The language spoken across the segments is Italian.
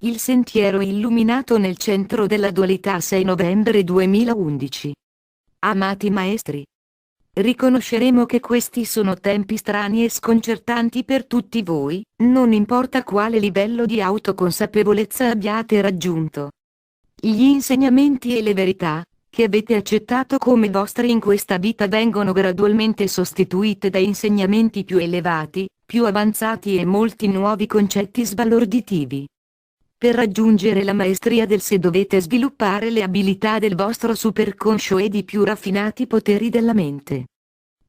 Il sentiero illuminato nel centro della dualità 6 novembre 2011. Amati maestri, riconosceremo che questi sono tempi strani e sconcertanti per tutti voi, non importa quale livello di autoconsapevolezza abbiate raggiunto. Gli insegnamenti e le verità, che avete accettato come vostri in questa vita vengono gradualmente sostituite da insegnamenti più elevati, più avanzati e molti nuovi concetti sbalorditivi. Per raggiungere la maestria del sé dovete sviluppare le abilità del vostro superconscio ed i più raffinati poteri della mente.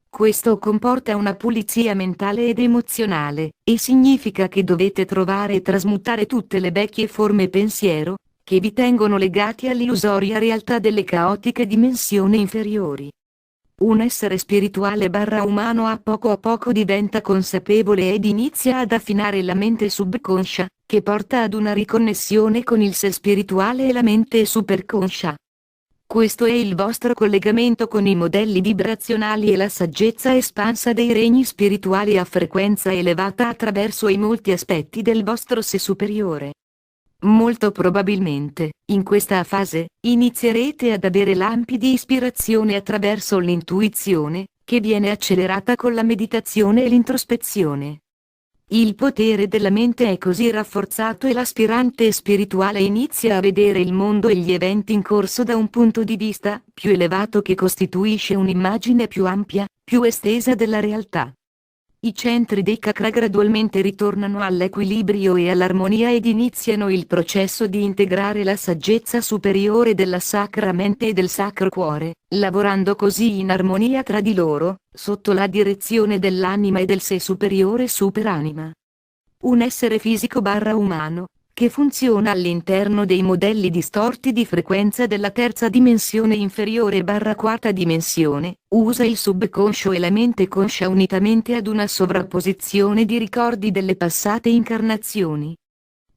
Questo comporta una pulizia mentale ed emozionale, e significa che dovete trovare e trasmutare tutte le vecchie forme pensiero, che vi tengono legati all'illusoria realtà delle caotiche dimensioni inferiori. Un essere spirituale barra umano a poco diventa consapevole ed inizia ad affinare la mente subconscia, che porta ad una riconnessione con il sé spirituale e la mente superconscia. Questo è il vostro collegamento con i modelli vibrazionali e la saggezza espansa dei regni spirituali a frequenza elevata attraverso i molti aspetti del vostro sé superiore. Molto probabilmente, in questa fase, inizierete ad avere lampi di ispirazione attraverso l'intuizione, che viene accelerata con la meditazione e l'introspezione. Il potere della mente è così rafforzato e l'aspirante spirituale inizia a vedere il mondo e gli eventi in corso da un punto di vista più elevato che costituisce un'immagine più ampia, più estesa della realtà. I centri dei chakra gradualmente ritornano all'equilibrio e all'armonia ed iniziano il processo di integrare la saggezza superiore della sacra mente e del sacro cuore, lavorando così in armonia tra di loro, sotto la direzione dell'anima e del sé superiore superanima. Un essere fisico barra umano, che funziona all'interno dei modelli distorti di frequenza della terza dimensione inferiore barra quarta dimensione, usa il subconscio e la mente conscia unitamente ad una sovrapposizione di ricordi delle passate incarnazioni.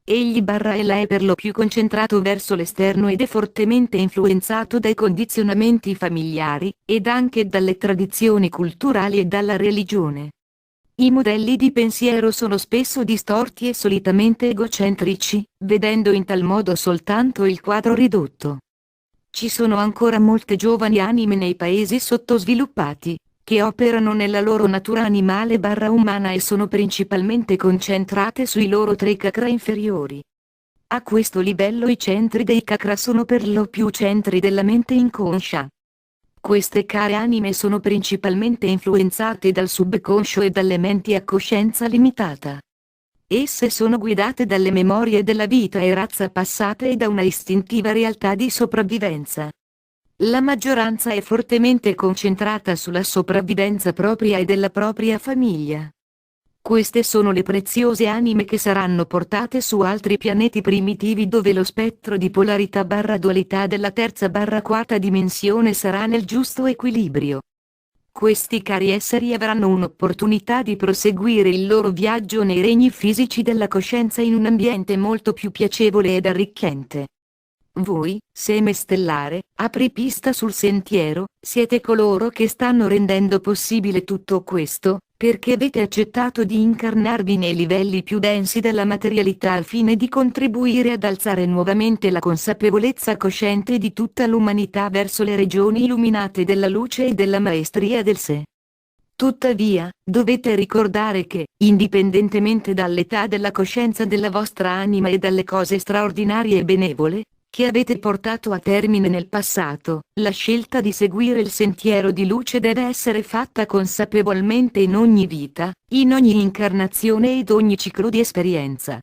Egli barra ella è per lo più concentrato verso l'esterno ed è fortemente influenzato dai condizionamenti familiari, ed anche dalle tradizioni culturali e dalla religione. I modelli di pensiero sono spesso distorti e solitamente egocentrici, vedendo in tal modo soltanto il quadro ridotto. Ci sono ancora molte giovani anime nei paesi sottosviluppati, che operano nella loro natura animale barra umana e sono principalmente concentrate sui loro tre chakra inferiori. A questo livello i centri dei chakra sono per lo più centri della mente inconscia. Queste care anime sono principalmente influenzate dal subconscio e dalle menti a coscienza limitata. Esse sono guidate dalle memorie della vita e razza passate e da una istintiva realtà di sopravvivenza. La maggioranza è fortemente concentrata sulla sopravvivenza propria e della propria famiglia. Queste sono le preziose anime che saranno portate su altri pianeti primitivi dove lo spettro di polarità barra dualità della terza barra quarta dimensione sarà nel giusto equilibrio. Questi cari esseri avranno un'opportunità di proseguire il loro viaggio nei regni fisici della coscienza in un ambiente molto più piacevole ed arricchente. Voi, seme stellare, apripista sul sentiero, siete coloro che stanno rendendo possibile tutto questo, perché avete accettato di incarnarvi nei livelli più densi della materialità al fine di contribuire ad alzare nuovamente la consapevolezza cosciente di tutta l'umanità verso le regioni illuminate della luce e della maestria del sé. Tuttavia, dovete ricordare che, indipendentemente dall'età della coscienza della vostra anima e dalle cose straordinarie e benevole, che avete portato a termine nel passato, la scelta di seguire il sentiero di luce deve essere fatta consapevolmente in ogni vita, in ogni incarnazione ed ogni ciclo di esperienza.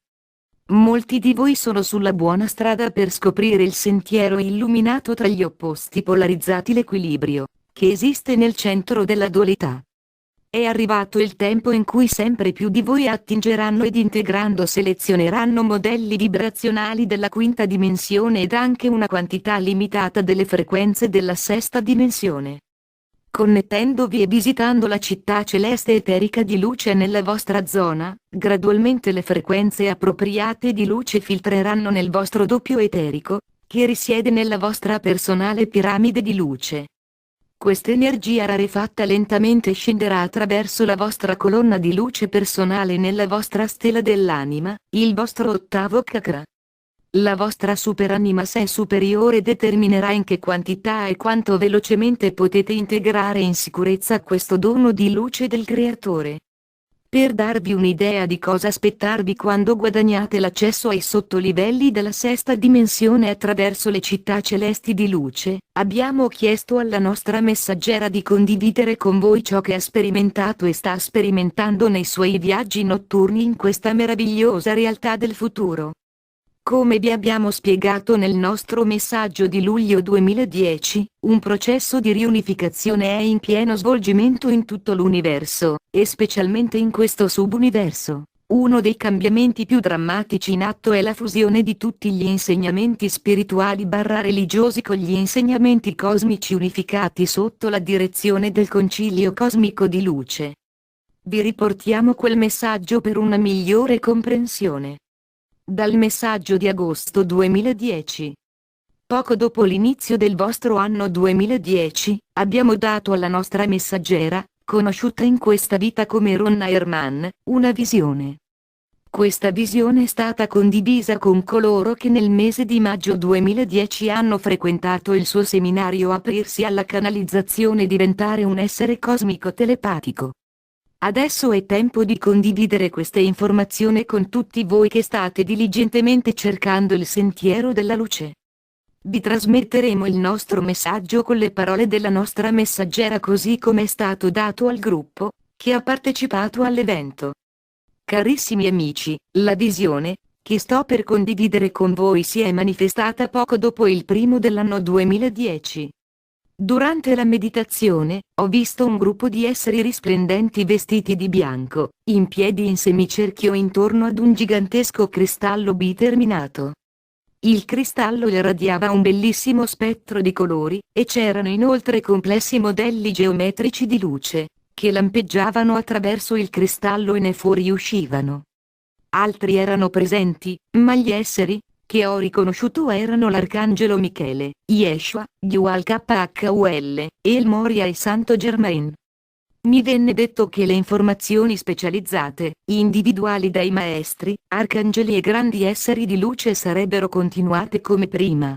Molti di voi sono sulla buona strada per scoprire il sentiero illuminato tra gli opposti polarizzati, l'equilibrio, che esiste nel centro della dualità. È arrivato il tempo in cui sempre più di voi attingeranno ed integrando selezioneranno modelli vibrazionali della quinta dimensione ed anche una quantità limitata delle frequenze della sesta dimensione. Connettendovi e visitando la città celeste eterica di luce nella vostra zona, gradualmente le frequenze appropriate di luce filtreranno nel vostro doppio eterico, che risiede nella vostra personale piramide di luce. Questa energia rarefatta lentamente scenderà attraverso la vostra colonna di luce personale nella vostra stella dell'anima, il vostro ottavo chakra. La vostra superanima sé superiore determinerà in che quantità e quanto velocemente potete integrare in sicurezza questo dono di luce del Creatore. Per darvi un'idea di cosa aspettarvi quando guadagnate l'accesso ai sottolivelli della sesta dimensione attraverso le città celesti di luce, abbiamo chiesto alla nostra messaggera di condividere con voi ciò che ha sperimentato e sta sperimentando nei suoi viaggi notturni in questa meravigliosa realtà del futuro. Come vi abbiamo spiegato nel nostro messaggio di luglio 2010, un processo di riunificazione è in pieno svolgimento in tutto l'universo, e specialmente in questo subuniverso. Uno dei cambiamenti più drammatici in atto è la fusione di tutti gli insegnamenti spirituali/religiosi con gli insegnamenti cosmici unificati sotto la direzione del Concilio Cosmico di Luce. Vi riportiamo quel messaggio per una migliore comprensione. Dal messaggio di agosto 2010. Poco dopo l'inizio del vostro anno 2010, abbiamo dato alla nostra messaggera, conosciuta in questa vita come Ronna Herman, una visione. Questa visione è stata condivisa con coloro che nel mese di maggio 2010 hanno frequentato il suo seminario Aprirsi alla canalizzazione e diventare un essere cosmico telepatico. Adesso è tempo di condividere queste informazioni con tutti voi che state diligentemente cercando il sentiero della luce. Vi trasmetteremo il nostro messaggio con le parole della nostra messaggera così come è stato dato al gruppo, che ha partecipato all'evento. Carissimi amici, la visione, che sto per condividere con voi si è manifestata poco dopo il primo dell'anno 2010. Durante la meditazione, ho visto un gruppo di esseri risplendenti vestiti di bianco, in piedi in semicerchio intorno ad un gigantesco cristallo biterminato. Il cristallo irradiava un bellissimo spettro di colori, e c'erano inoltre complessi modelli geometrici di luce, che lampeggiavano attraverso il cristallo e ne fuoriuscivano. Altri erano presenti, ma gli esseri che ho riconosciuto erano l'Arcangelo Michele, Yeshua, Yuval KHUL, El Moria e Santo Germain. Mi venne detto che le informazioni specializzate, individuali dai maestri, arcangeli e grandi esseri di luce sarebbero continuate come prima.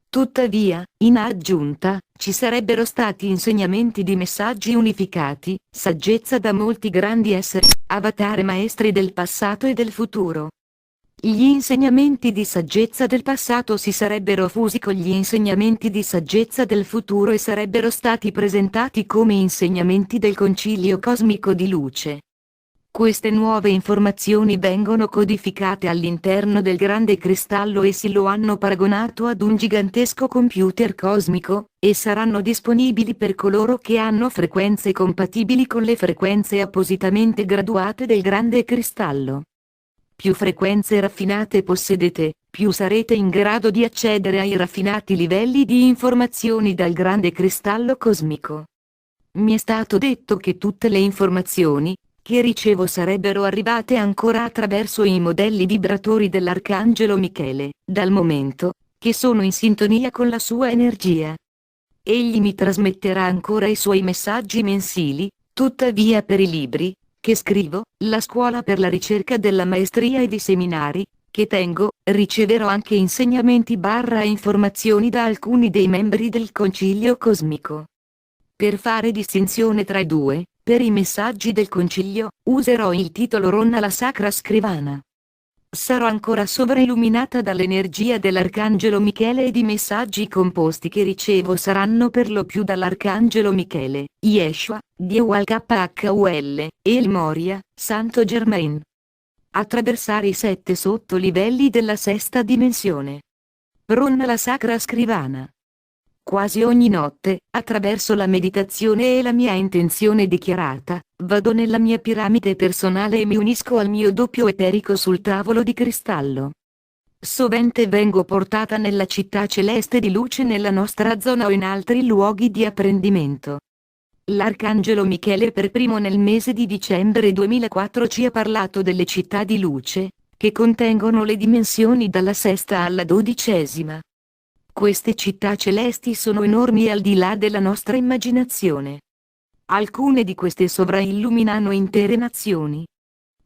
Tuttavia, in aggiunta, ci sarebbero stati insegnamenti di messaggi unificati, saggezza da molti grandi esseri, avatar maestri del passato e del futuro. Gli insegnamenti di saggezza del passato si sarebbero fusi con gli insegnamenti di saggezza del futuro e sarebbero stati presentati come insegnamenti del Concilio Cosmico di Luce. Queste nuove informazioni vengono codificate all'interno del grande cristallo e si lo hanno paragonato ad un gigantesco computer cosmico, e saranno disponibili per coloro che hanno frequenze compatibili con le frequenze appositamente graduate del grande cristallo. Più frequenze raffinate possedete, più sarete in grado di accedere ai raffinati livelli di informazioni dal grande cristallo cosmico. Mi è stato detto che tutte le informazioni che ricevo sarebbero arrivate ancora attraverso i modelli vibratori dell'Arcangelo Michele, dal momento che sono in sintonia con la sua energia. Egli mi trasmetterà ancora i suoi messaggi mensili, tuttavia per i libri che scrivo, la scuola per la ricerca della maestria ed i seminari che tengo, riceverò anche insegnamenti/informazioni da alcuni dei membri del Concilio Cosmico. Per fare distinzione tra i due, per i messaggi del Concilio, userò il titolo Ronna la Sacra Scrivana. Sarò ancora sovrailluminata dall'energia dell'Arcangelo Michele ed i messaggi composti che ricevo saranno per lo più dall'Arcangelo Michele, Yeshua, Yuval KHUL, El Moria, Santo Germain. Attraversare i 7 sottolivelli della sesta dimensione. Ronna la Sacra Scrivana. Quasi ogni notte, attraverso la meditazione e la mia intenzione dichiarata, vado nella mia piramide personale e mi unisco al mio doppio eterico sul tavolo di cristallo. Sovente vengo portata nella città celeste di luce nella nostra zona o in altri luoghi di apprendimento. L'Arcangelo Michele per primo nel mese di dicembre 2004 ci ha parlato delle città di luce, che contengono le dimensioni dalla sesta alla 12ª. Queste città celesti sono enormi e al di là della nostra immaginazione. Alcune di queste sovrailluminano intere nazioni.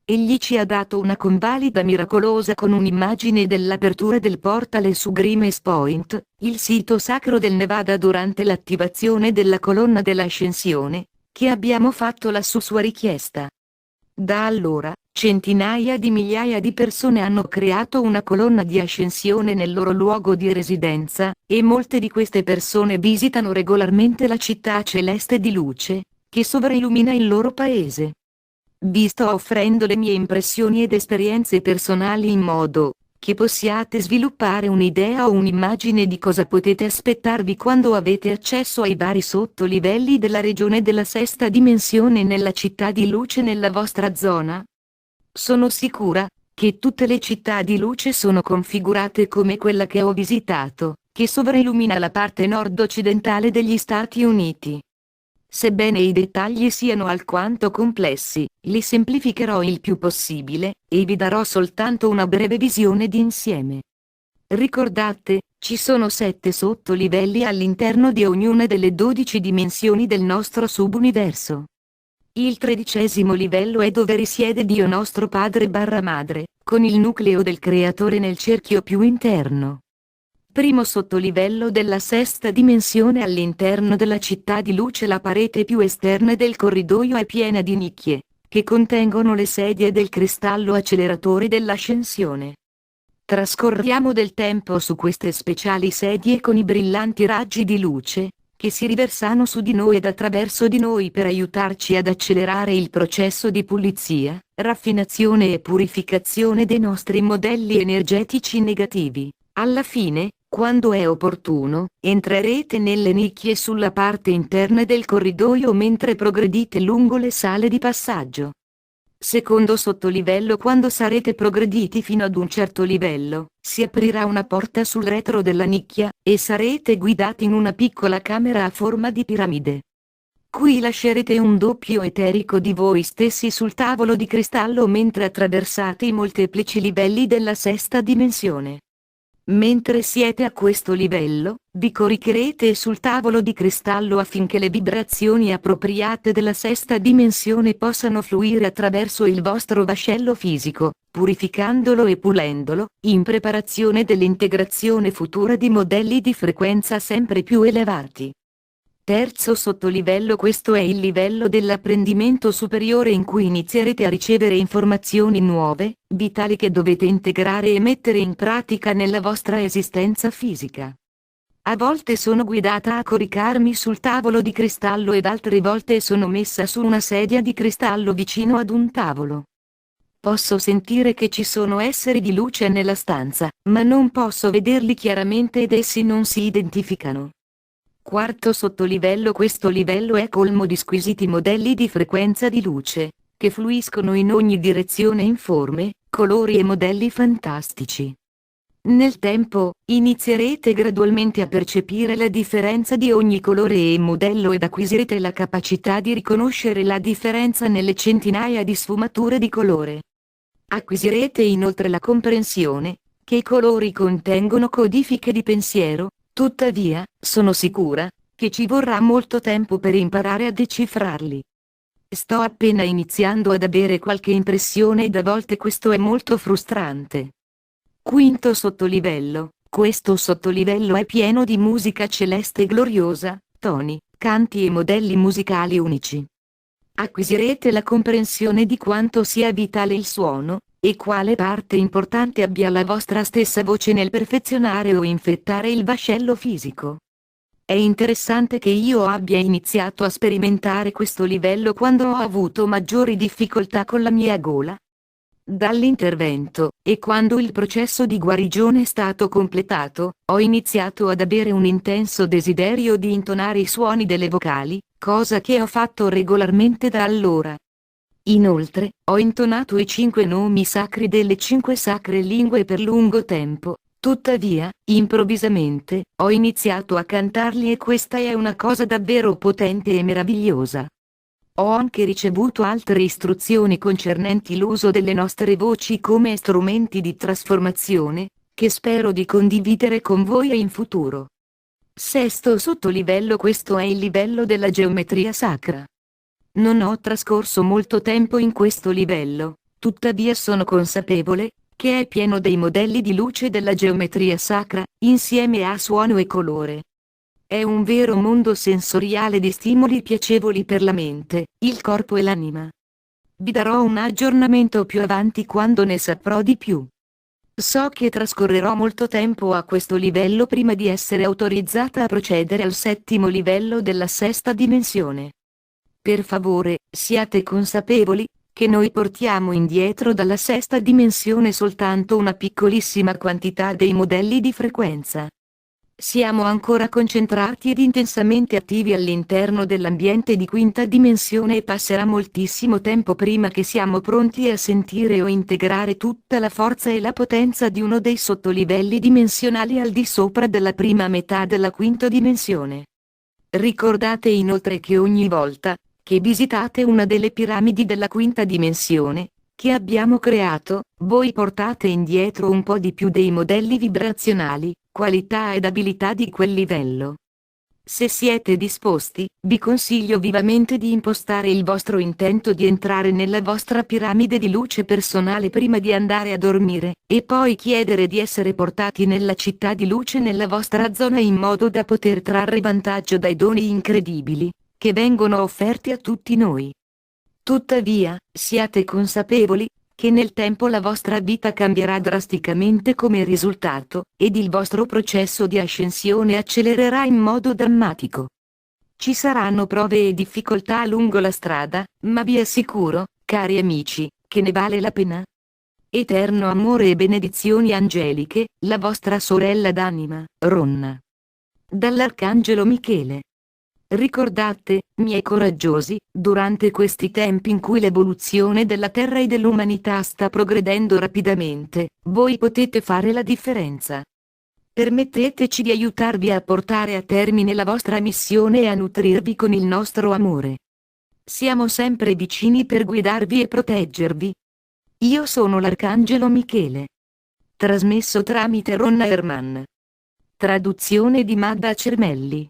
Egli ci ha dato una convalida miracolosa con un'immagine dell'apertura del portale su Grimes Point, il sito sacro del Nevada durante l'attivazione della colonna dell'ascensione, che abbiamo fatto su sua richiesta. Da allora, centinaia di migliaia di persone hanno creato una colonna di ascensione nel loro luogo di residenza, e molte di queste persone visitano regolarmente la città celeste di luce, che sovraillumina il loro paese. Vi sto offrendo le mie impressioni ed esperienze personali in modo che possiate sviluppare un'idea o un'immagine di cosa potete aspettarvi quando avete accesso ai vari sottolivelli della regione della sesta dimensione nella città di luce nella vostra zona. Sono sicura che tutte le città di luce sono configurate come quella che ho visitato, che sovraillumina la parte nord-occidentale degli Stati Uniti. Sebbene i dettagli siano alquanto complessi, li semplificherò il più possibile, e vi darò soltanto una breve visione d'insieme. Ricordate, ci sono 7 sottolivelli all'interno di ognuna delle 12 dimensioni del nostro subuniverso. Il 13° livello è dove risiede Dio nostro Padre barra Madre, con il nucleo del Creatore nel cerchio più interno. Primo sottolivello della sesta dimensione all'interno della città di luce. La parete più esterna del corridoio è piena di nicchie, che contengono le sedie del cristallo acceleratore dell'ascensione. Trascorriamo del tempo su queste speciali sedie con i brillanti raggi di luce, che si riversano su di noi ed attraverso di noi per aiutarci ad accelerare il processo di pulizia, raffinazione e purificazione dei nostri modelli energetici negativi. Alla fine, quando è opportuno, entrerete nelle nicchie sulla parte interna del corridoio mentre progredite lungo le sale di passaggio. Secondo sottolivello. Quando sarete progrediti fino ad un certo livello, si aprirà una porta sul retro della nicchia, e sarete guidati in una piccola camera a forma di piramide. Qui lascerete un doppio eterico di voi stessi sul tavolo di cristallo mentre attraversate i molteplici livelli della sesta dimensione. Mentre siete a questo livello, vi coricherete sul tavolo di cristallo affinché le vibrazioni appropriate della sesta dimensione possano fluire attraverso il vostro vascello fisico, purificandolo e pulendolo, in preparazione dell'integrazione futura di modelli di frequenza sempre più elevati. Terzo sottolivello. Questo è il livello dell'apprendimento superiore in cui inizierete a ricevere informazioni nuove, vitali che dovete integrare e mettere in pratica nella vostra esistenza fisica. A volte sono guidata a coricarmi sul tavolo di cristallo ed altre volte sono messa su una sedia di cristallo vicino ad un tavolo. Posso sentire che ci sono esseri di luce nella stanza, ma non posso vederli chiaramente ed essi non si identificano. Quarto sottolivello. Questo livello è colmo di squisiti modelli di frequenza di luce, che fluiscono in ogni direzione in forme, colori e modelli fantastici. Nel tempo, inizierete gradualmente a percepire la differenza di ogni colore e modello ed acquisirete la capacità di riconoscere la differenza nelle centinaia di sfumature di colore. Acquisirete inoltre la comprensione che i colori contengono codifiche di pensiero. Tuttavia, sono sicura che ci vorrà molto tempo per imparare a decifrarli. Sto appena iniziando ad avere qualche impressione ed a volte questo è molto frustrante. Quinto sottolivello. Questo sottolivello è pieno di musica celeste gloriosa, toni, canti e modelli musicali unici. Acquisirete la comprensione di quanto sia vitale il suono, e quale parte importante abbia la vostra stessa voce nel perfezionare o infettare il vascello fisico. È interessante che io abbia iniziato a sperimentare questo livello quando ho avuto maggiori difficoltà con la mia gola. Dall'intervento, e quando il processo di guarigione è stato completato, ho iniziato ad avere un intenso desiderio di intonare i suoni delle vocali, cosa che ho fatto regolarmente da allora. Inoltre, ho intonato i 5 nomi sacri delle 5 sacre lingue per lungo tempo, tuttavia, improvvisamente, ho iniziato a cantarli e questa è una cosa davvero potente e meravigliosa. Ho anche ricevuto altre istruzioni concernenti l'uso delle nostre voci come strumenti di trasformazione, che spero di condividere con voi in futuro. Sesto sottolivello. Questo è il livello della geometria sacra. Non ho trascorso molto tempo in questo livello, Tuttavia sono consapevole che è pieno dei modelli di luce della geometria sacra, insieme a suono e colore. È un vero mondo sensoriale di stimoli piacevoli per la mente, il corpo e l'anima. Vi darò un aggiornamento più avanti quando ne saprò di più. So che trascorrerò molto tempo a questo livello prima di essere autorizzata a procedere al 7° livello della 6ª dimensione. Per favore, siate consapevoli che noi portiamo indietro dalla 6ª dimensione soltanto una piccolissima quantità dei modelli di frequenza. Siamo ancora concentrati ed intensamente attivi all'interno dell'ambiente di 5ª dimensione e passerà moltissimo tempo prima che siamo pronti a sentire o integrare tutta la forza e la potenza di uno dei sottolivelli dimensionali al di sopra della prima metà della 5ª dimensione. Ricordate inoltre che ogni volta che visitate una delle piramidi della 5ª dimensione che abbiamo creato, voi portate indietro un po' di più dei modelli vibrazionali, qualità ed abilità di quel livello. Se siete disposti, vi consiglio vivamente di impostare il vostro intento di entrare nella vostra piramide di luce personale prima di andare a dormire, e poi chiedere di essere portati nella città di luce nella vostra zona in modo da poter trarre vantaggio dai doni incredibili che vengono offerti a tutti noi. Tuttavia, siate consapevoli che nel tempo la vostra vita cambierà drasticamente come risultato, ed il vostro processo di ascensione accelererà in modo drammatico. Ci saranno prove e difficoltà lungo la strada, ma vi assicuro, cari amici, che ne vale la pena. Eterno amore e benedizioni angeliche, la vostra sorella d'anima, Ronna. Dall'Arcangelo Michele. Ricordate, miei coraggiosi, durante questi tempi in cui l'evoluzione della Terra e dell'umanità sta progredendo rapidamente, voi potete fare la differenza. Permetteteci di aiutarvi a portare a termine la vostra missione e a nutrirvi con il nostro amore. Siamo sempre vicini per guidarvi e proteggervi. Io sono l'Arcangelo Michele. Trasmesso tramite Ronna Herman. Traduzione di Madda Cermelli.